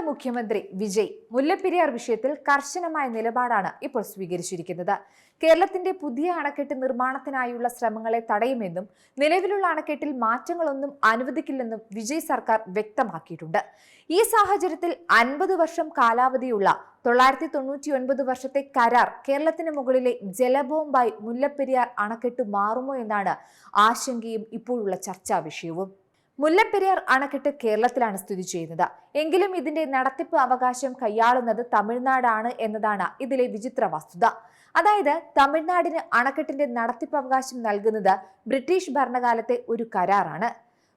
മുഖ്യമന്ത്രി വിജയ് മുല്ലപ്പെരിയാർ വിഷയത്തിൽ കർശനമായ നിലപാടാണ് ഇപ്പോൾ സ്വീകരിച്ചിരിക്കുന്നത്. കേരളത്തിന്റെ പുതിയ അണക്കെട്ട് നിർമ്മാണത്തിനായുള്ള ശ്രമങ്ങളെ തടയുമെന്നും നിലവിലുള്ള അണക്കെട്ടിൽ മാറ്റങ്ങളൊന്നും അനുവദിക്കില്ലെന്നും വിജയ് സർക്കാർ വ്യക്തമാക്കിയിട്ടുണ്ട്. ഈ സാഹചര്യത്തിൽ 50 വർഷം കാലാവധിയുള്ള 999 വർഷത്തെ കരാർ കേരളത്തിന് മുകളിലെ ജലബോംബായി മുല്ലപ്പെരിയാർ അണക്കെട്ട് മാറുമോ എന്നാണ് ആശങ്കയും ഇപ്പോഴുള്ള ചർച്ചാ വിഷയവും. മുല്ലപ്പെരിയാർ അണക്കെട്ട് കേരളത്തിലാണ് സ്ഥിതി ചെയ്യുന്നത്. എങ്കിലും ഇതിന്റെ നടത്തിപ്പ് അവകാശം കൈയാളുന്നത് തമിഴ്നാടാണ് എന്നതാണ് ഇതിലെ വിചിത്ര വസ്തുത. അതായത് തമിഴ്നാടിന് അണക്കെട്ടിന്റെ നടത്തിപ്പ് അവകാശം നൽകുന്നത് ബ്രിട്ടീഷ് ഭരണകാലത്തെ ഒരു കരാറാണ്.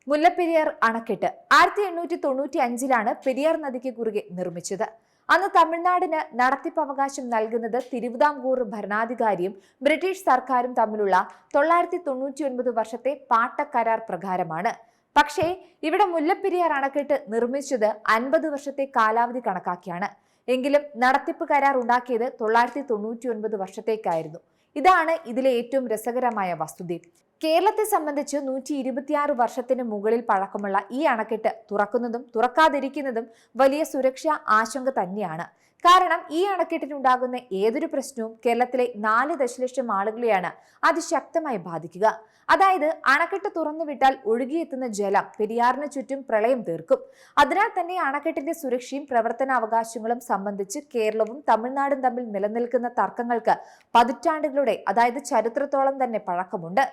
മുല്ലപ്പെരിയാർ അണക്കെട്ട് 1895 പെരിയാർ നദിക്ക് കുറുകെ നിർമ്മിച്ചത്. അന്ന് തമിഴ്നാടിന് നടത്തിപ്പ് അവകാശം നൽകുന്നത് തിരുവിതാംകൂർ ഭരണാധികാരിയും ബ്രിട്ടീഷ് സർക്കാരും തമ്മിലുള്ള 999 വർഷത്തെ പാട്ടക്കരാർ പ്രകാരമാണ്. പക്ഷേ ഇവിടെ മുല്ലപ്പെരിയാർ അണക്കെട്ട് നിർമ്മിച്ചത് 50 വർഷത്തെ കാലാവധി കണക്കാക്കിയാണ്. എങ്കിലും നടത്തിപ്പ് കരാർ ഉണ്ടാക്കിയത് 999 വർഷത്തേക്കായിരുന്നു. ഇതാണ് ഇതിലെ ഏറ്റവും രസകരമായ വസ്തുത. കേരളത്തെ സംബന്ധിച്ച് 126 വർഷത്തിന് മുകളിൽ പഴക്കമുള്ള ഈ അണക്കെട്ട് തുറക്കുന്നതും തുറക്കാതിരിക്കുന്നതും വലിയ സുരക്ഷാ ആശങ്ക തന്നെയാണ്. കാരണം ഈ അണക്കെട്ടിനുണ്ടാകുന്ന ഏതൊരു പ്രശ്നവും കേരളത്തിലെ 4 ദശലക്ഷം ആളുകളെയാണ് അതിശക്തമായി ബാധിക്കുക. അതായത് അണക്കെട്ട് തുറന്നുവിട്ടാൽ ഒഴുകിയെത്തുന്ന ജലം പെരിയാറിന് ചുറ്റും പ്രളയം തീർക്കും. അതിനാൽ തന്നെ അണക്കെട്ടിന്റെ സുരക്ഷയും പ്രവർത്തനാവകാശങ്ങളും സംബന്ധിച്ച് കേരളവും തമിഴ്നാടും തമ്മിൽ നിലനിൽക്കുന്ന തർക്കങ്ങൾക്ക് പതിറ്റാണ്ടുകളുടെ അതായത് ചരിത്രത്തോളം തന്നെ പഴക്കമുണ്ട്.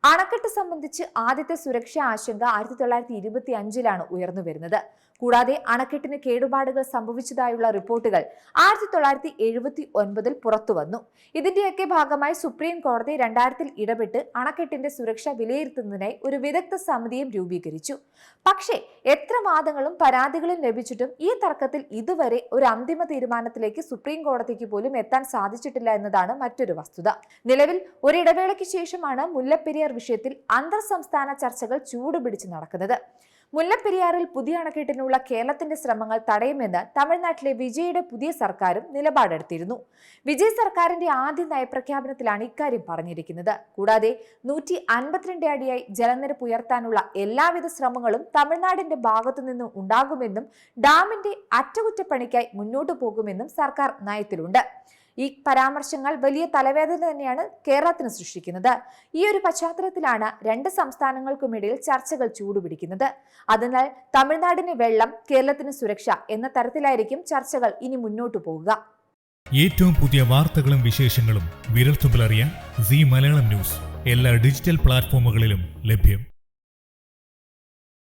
അണക്കെട്ട് സംബന്ധിച്ച് ആദ്യത്തെ സുരക്ഷാ ആശങ്ക 1925 ഉയർന്നു വരുന്നത്. കൂടാതെ അണക്കെട്ടിന് കേടുപാടുകൾ സംഭവിച്ചതായുള്ള റിപ്പോർട്ടുകൾ 1979 പുറത്തു വന്നു. ഇതിന്റെയൊക്കെ ഭാഗമായി സുപ്രീം കോടതി 2000 ഇടപെട്ട് അണക്കെട്ടിന്റെ സുരക്ഷ വിലയിരുത്തുന്നതിനായി ഒരു വിദഗ്ധ സമിതിയും രൂപീകരിച്ചു. പക്ഷേ എത്ര വാദങ്ങളും പരാതികളും ലഭിച്ചിട്ടും ഈ തർക്കത്തിൽ ഇതുവരെ ഒരു അന്തിമ തീരുമാനത്തിലേക്ക് സുപ്രീം കോടതിക്ക് പോലും എത്താൻ സാധിച്ചിട്ടില്ല എന്നതാണ് മറ്റൊരു വസ്തുത. നിലവിൽ ഒരിടവേളയ്ക്ക് ശേഷമാണ് മുല്ലപ്പെരിയാർ വിഷയത്തിൽ അന്തർ സംസ്ഥാന ചർച്ചകൾ ചൂടുപിടിച്ച് നടക്കുന്നത്. മുല്ലപ്പെരിയാറിൽ പുതിയ അണക്കെട്ടിനുള്ള കേരളത്തിന്റെ ശ്രമങ്ങൾ തടയുമെന്ന് തമിഴ്നാട്ടിലെ വിജയുടെ പുതിയ സർക്കാരും നിലപാടെടുത്തിരുന്നു. വിജയ് സർക്കാരിന്റെ ആദ്യ നയപ്രഖ്യാപനത്തിലാണ് ഇക്കാര്യം പറഞ്ഞിരിക്കുന്നത്. കൂടാതെ 152 അടിയായി ജലനിരപ്പ് ഉയർത്താനുള്ള എല്ലാവിധ ശ്രമങ്ങളും തമിഴ്നാടിന്റെ ഭാഗത്തു നിന്നും ഉണ്ടാകുമെന്നും ഡാമിന്റെ അറ്റകുറ്റപ്പണിക്കായി മുന്നോട്ടു പോകുമെന്നും സർക്കാർ നയത്തിലുണ്ട്. ഈ പരാമർശങ്ങൾ വലിയ തലവേദന തന്നെയാണ് കേരളത്തിന് സൃഷ്ടിക്കുന്നത്. ഈ ഒരു പശ്ചാത്തലത്തിലാണ് 2 സംസ്ഥാനങ്ങൾക്കുമിടയിൽ ചർച്ചകൾ ചൂടുപിടിക്കുന്നത്. അതിനാൽ തമിഴ്നാടിന് വെള്ളം, കേരളത്തിന് സുരക്ഷ എന്ന തരത്തിലായിരിക്കും ചർച്ചകൾ ഇനി മുന്നോട്ടു പോകുക. ഏറ്റവും പുതിയ വാർത്തകളും വിശേഷങ്ങളും വിരൽത്തുമ്പിലറിയാൻ സീ മലയാളം ന്യൂസ് എല്ലാ ഡിജിറ്റൽ പ്ലാറ്റ്ഫോമുകളിലും ലഭ്യം.